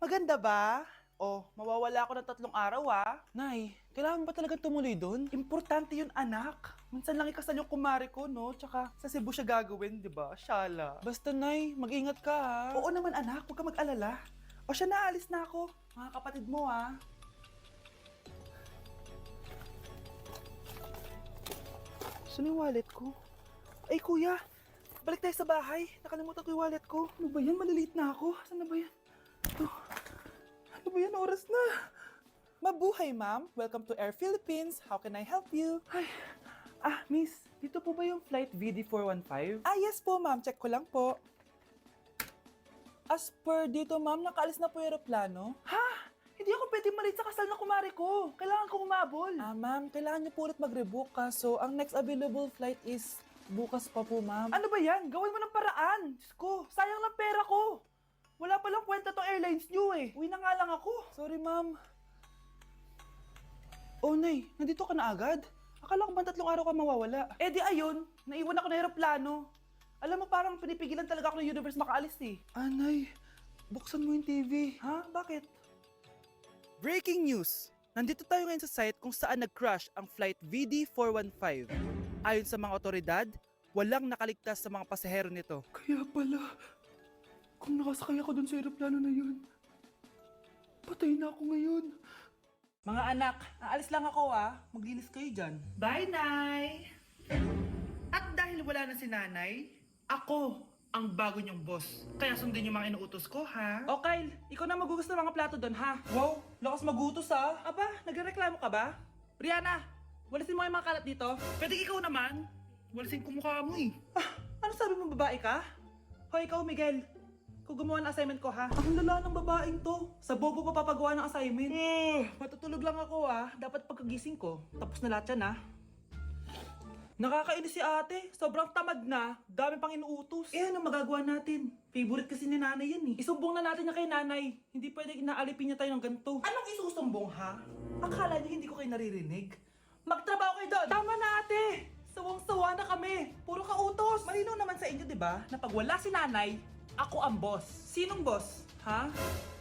Maganda ba? Oh, mawawala ako ng 3 araw Nay, kailangan ba talaga tumuloy doon? Importante yun, anak. Minsan lang ikasal yung kumare ko, no? Tsaka sa Cebu siya gagawin, di ba? Shala. Basta Nay, mag-ingat ka ha. Oo naman, anak. Huwag ka mag-alala. O siya, naalis na ako. Mga kapatid mo, Saan yung wallet ko? Ay, kuya. Balik tayo sa bahay. Nakalimutan ko yung wallet ko. Ano ba yan? Maliliit na ako. Saan na ba yan? Ito. Ano ba yan? Oras na. Mabuhay, ma'am. Welcome to Air Philippines. How can I help you? Ay. Miss. Dito po ba yung flight VD415? Yes po, ma'am. Check ko lang po. As per dito, ma'am, nakaalis na po yung aeroplano. Ha? Hindi ako pwede malit sa kasal na kumare ko. Kailangan ko umabol. Ma'am, kailangan niyo po ulit mag-rebook ka. So, ang next available flight is bukas pa po, ma'am. Ano ba yan? Gawin mo ng paraan. Diyos ko, sayang lang pera ko. Wala palang kwenta tong airlines niyo eh. Uwi na nga lang ako. Sorry, ma'am. Oh, Nay, nandito ka na agad? Akala ko ba 3 araw ka mawawala? Eh di ayun, naiwan ako ng aeroplano. Alam mo, parang pinipigilan talaga ako ng universe makaalis eh. Nay, buksan mo yung TV. Ha? Bakit? Breaking news! Nandito tayo ngayon sa site kung saan nag-crash ang flight VD415. Ayon sa mga otoridad, walang nakaligtas sa mga pasahero nito. Kaya pala, kung nakasakay ako dun sa aeroplano na yun, patay na ako ngayon. Mga anak, aalis lang ako Maglinis kayo dyan. Bye, Nay! At dahil wala na si Nanay, ako ang bago niyong boss. Kaya sundin yung mga inuutos ko, ha? O Kyle, ikaw na magugas ng mga plato doon, ha? Wow, lakas magutos, ha? Aba, nagrereklamo ka ba? Rihanna, walisin mo yung mga kalat dito. Pwede ikaw naman. Walisin ko mukha mo eh. Ano sabi mo, babae ka? Hoy, ikaw, Miguel. Ikaw gumawa ng assignment ko, ha? Ang lala ng babaeng to. Sa bobo pa papagawa ng assignment. Matutulog lang ako, Dapat pagkagising ko, tapos na lahat yan, Nakakainis si ate. Sobrang tamad na. Dami pang inuutos. Ano magagawa natin? Favorite kasi ni nanay yan eh. Isumbong na natin niya kay nanay. Hindi pwede inaalipin niya tayo ng ganito. Anong isusumbong ha? Akala niyo hindi ko kayo naririnig? Magtrabaho kayo doon! Tama na ate! Sawang-sawa na kami. Puro kautos. Malinaw naman sa inyo, di ba? Na pag wala si nanay, ako ang boss. Sinong boss? Ha?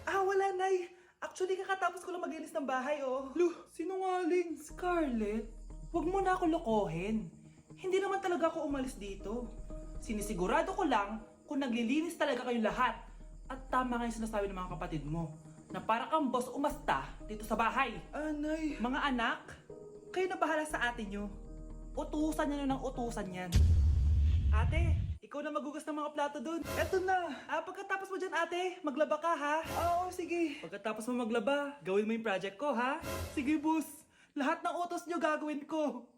Wala nay. Actually, kakatapos ko lang maglinis ng bahay, Lu, sinungaling. Scarlett, huwag mo na ako lokohin. Hindi naman talaga ako umalis dito. Sinisigurado ko lang kung naglilinis talaga kayong lahat. At tama nga yung sinasabi ng mga kapatid mo, na para kang boss umasta dito sa bahay. Anay. Mga anak, kayo na bahala sa ate nyo. Utusan nyo ng utusan yan. Ate, ikaw na magugas ng mga plato dun. Eto na. Pagkatapos mo dyan, ate, maglaba ka, ha? Oo, sige. Pagkatapos mo maglaba, gawin mo yung project ko, ha? Sige, boss. Lahat ng utos nyo gagawin ko.